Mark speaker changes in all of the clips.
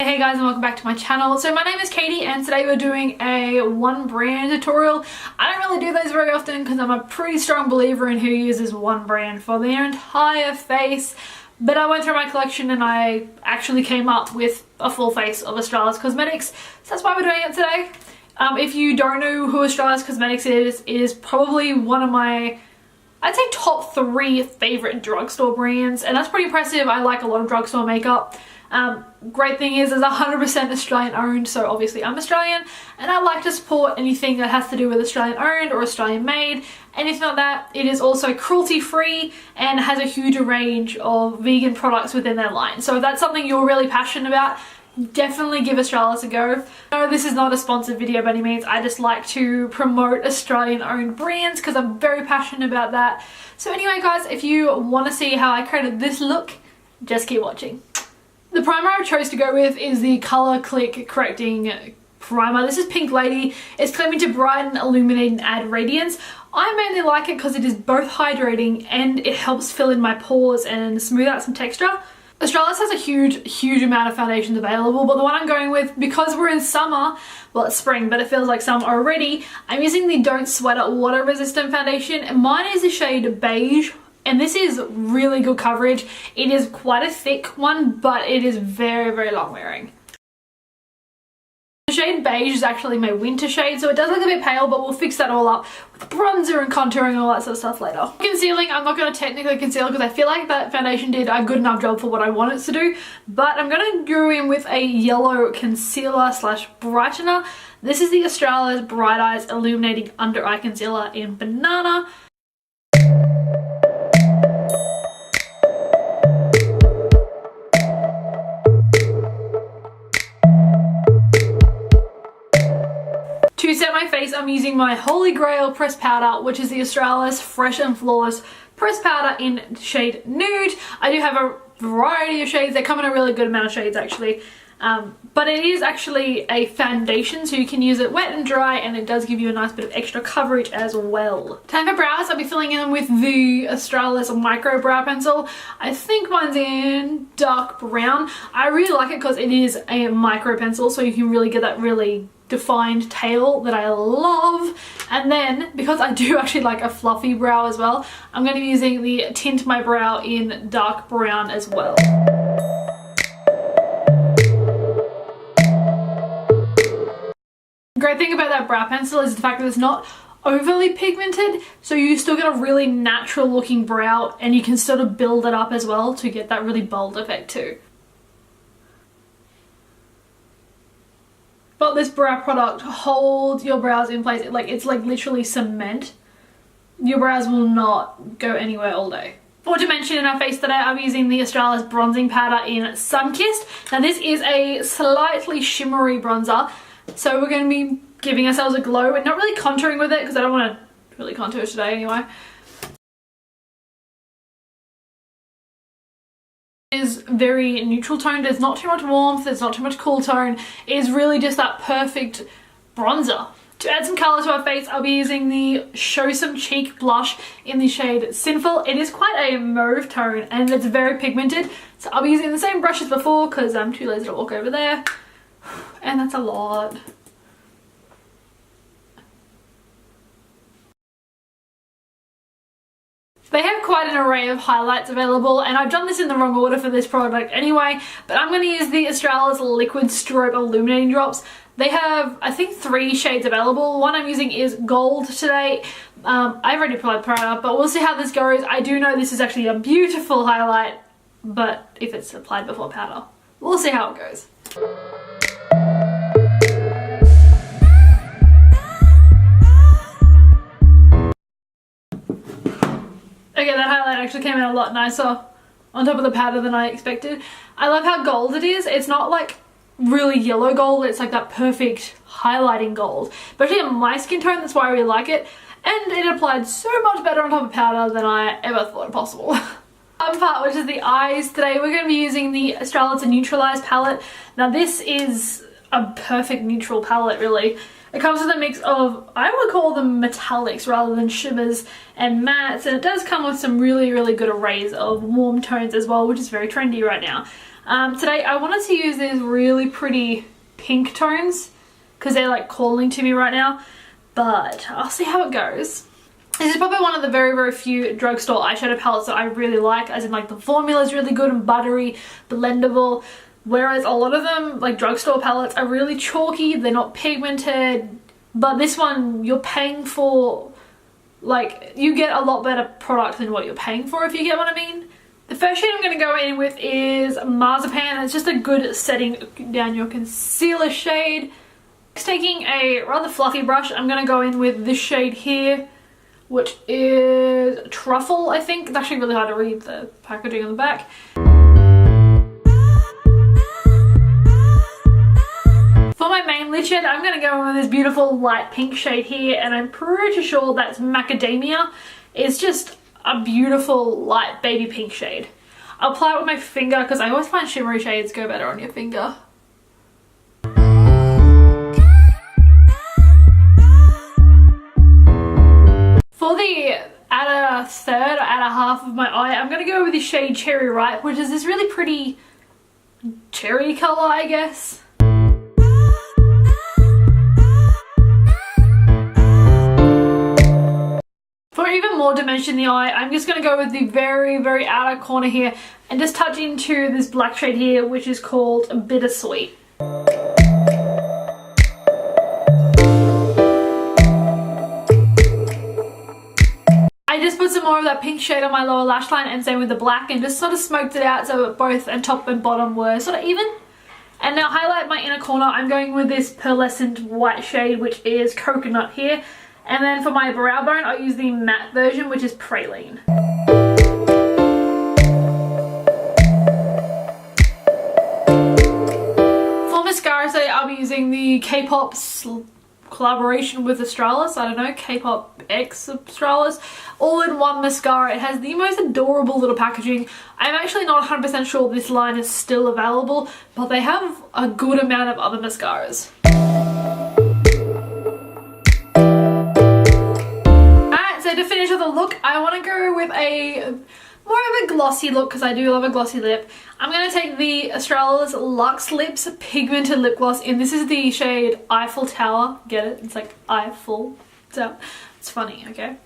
Speaker 1: Hey guys, and welcome back to my channel. So my name is Katie and today we're doing a one brand tutorial. I don't really do those very often because I'm a pretty strong believer in who uses one brand for their entire face. But I went through my collection and I actually came up with a full face of Australis Cosmetics. So that's why we're doing it today. If you don't know who Australis Cosmetics is, it is probably one of my, I'd say, top 3 favorite drugstore brands. And that's pretty impressive. I like a lot of drugstore makeup. Great thing is it's 100% Australian owned, so obviously I'm Australian and I like to support anything that has to do with Australian owned or Australian made, anything like that. It is also cruelty free and has a huge range of vegan products within their line. So if that's something you're really passionate about, definitely give Australis a go. No, this is not a sponsored video by any means. I just like to promote Australian owned brands because I'm very passionate about that. So anyway guys, if you want to see how I created this look, just keep watching. The primer I chose to go with is the Colour Click Correcting Primer. This is Pink Lady. It's claiming to brighten, illuminate and add radiance. I mainly like it because it is both hydrating and it helps fill in my pores and smooth out some texture. Australis has a huge amount of foundations available, but the one I'm going with, because we're in summer, well it's spring but it feels like summer already, I'm using the Don't Sweat It water resistant foundation and mine is the shade Beige. And this is really good coverage. It is quite a thick one, but it is very long wearing. The shade Beige is actually my winter shade, so it does look a bit pale, but we'll fix that all up with bronzer and contouring and all that sort of stuff later. Concealing, I'm not going to technically conceal because I feel like that foundation did a good enough job for what I want it to do, but I'm going to go in with a yellow concealer slash brightener. This is the Australis Bright Eyes Illuminating Under Eye Concealer in Banana. To set my face, I'm using my Holy Grail pressed powder, which is the Australis Fresh and Flawless pressed powder in shade Nude. I do have a variety of shades. They come in a really good amount of shades actually. But it is actually a foundation, so you can use it wet and dry, and it does give you a nice bit of extra coverage as well. Time for brows. I'll be filling in them with the Australis Micro Brow Pencil. I think mine's in dark brown. I really like it because it is a micro pencil, so you can really get that really defined tail that I love. And then because I do actually like a fluffy brow as well, I'm going to be using the Tint My Brow in dark brown as well. The great thing about that brow pencil is the fact that it's not overly pigmented, so you still get a really natural looking brow and you can sort of build it up as well to get that really bold effect too. But this brow product holds your brows in place. It's like literally cement. Your brows will not go anywhere all day. For dimension in our face today, I'm using the Australis bronzing powder in Sunkissed. Now this is a slightly shimmery bronzer, so we're going to be giving ourselves a glow and not really contouring with it because I don't want to really contour today anyway. Is very neutral toned. There's not too much warmth, there's not too much cool tone. It is really just that perfect bronzer. To add some colour to our face, I'll be using the Show Some Cheek blush in the shade Sinful. It is quite a mauve tone and it's very pigmented, so I'll be using the same brush as before because I'm too lazy to walk over there, and that's a lot. They have quite an array of highlights available, and I've done this in the wrong order for this product anyway, but I'm going to use the Australis Liquid Strobe Illuminating Drops. They have, I think, 3 shades available. One I'm using is Gold today. I've already applied primer, but we'll see how this goes. I do know this is actually a beautiful highlight, but if it's applied before powder, we'll see how it goes. Okay, that highlight actually came out a lot nicer on top of the powder than I expected. I love how gold it is. It's not like really yellow gold, it's like that perfect highlighting gold. But actually in my skin tone, that's why I really like it. And it applied so much better on top of powder than I ever thought possible. Part, which is the eyes. Today we're going to be using the Australis Neutralize palette. Now this is a perfect neutral palette really. It comes with a mix of, I would call them metallics rather than shimmers and mattes, and it does come with some really, really good arrays of warm tones as well, which is very trendy right now. Today I wanted to use these really pretty pink tones because they're like calling to me right now, but I'll see how it goes. This is probably one of the very, very few drugstore eyeshadow palettes that I really like, as in like the formula is really good and buttery, blendable. Whereas a lot of them, like drugstore palettes, are really chalky, they're not pigmented, but this one you're paying for, like, you get a lot better product than what you're paying for, if you get what I mean. The first shade I'm going to go in with is Marzipan. It's just a good setting down your concealer shade. Next, taking a rather fluffy brush, I'm going to go in with this shade here, which is Truffle, I think. It's actually really hard to read the packaging on the back. For my main lid shade, I'm going to go in with this beautiful light pink shade here, and I'm pretty sure that's Macadamia. It's just a beautiful light baby pink shade. I'll apply it with my finger because I always find shimmery shades go better on your finger. For the outer third or outer half of my eye, I'm going to go with the shade Cherry Ripe, which is this really pretty cherry colour, I guess. For even more dimension in the eye, I'm just going to go with the very, very outer corner here and just touch into this black shade here, which is called Bittersweet. I just put some more of that pink shade on my lower lash line and same with the black, and just sort of smoked it out so that both and top and bottom were sort of even. And now highlight my inner corner, I'm going with this pearlescent white shade, which is Coconut here. And then for my brow bone, I use the matte version, which is Praline. For mascara today, I'll be using the K-pop collaboration with Australis. I don't know, K-pop X Australis. All-in-one mascara. It has the most adorable little packaging. I'm actually not 100% sure this line is still available, but they have a good amount of other mascaras. So to finish with the look, I want to go with a more of a glossy look because I do love a glossy lip. I'm going to take the Australis Lux Lips pigmented lip gloss, and this is the shade Eiffel Tower. Get it? It's like Eiffel. So it's funny, okay?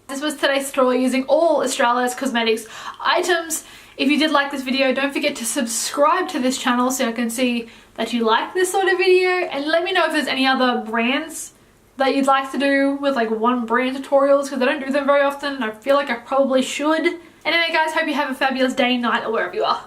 Speaker 1: This was today's tutorial using all Australis Cosmetics items. If you did like this video, don't forget to subscribe to this channel so I can see that you like this sort of video, and let me know if there's any other brands that you'd like to do with like one brand tutorials, because I don't do them very often and I feel like I probably should. Anyway guys, hope you have a fabulous day, night, or wherever you are.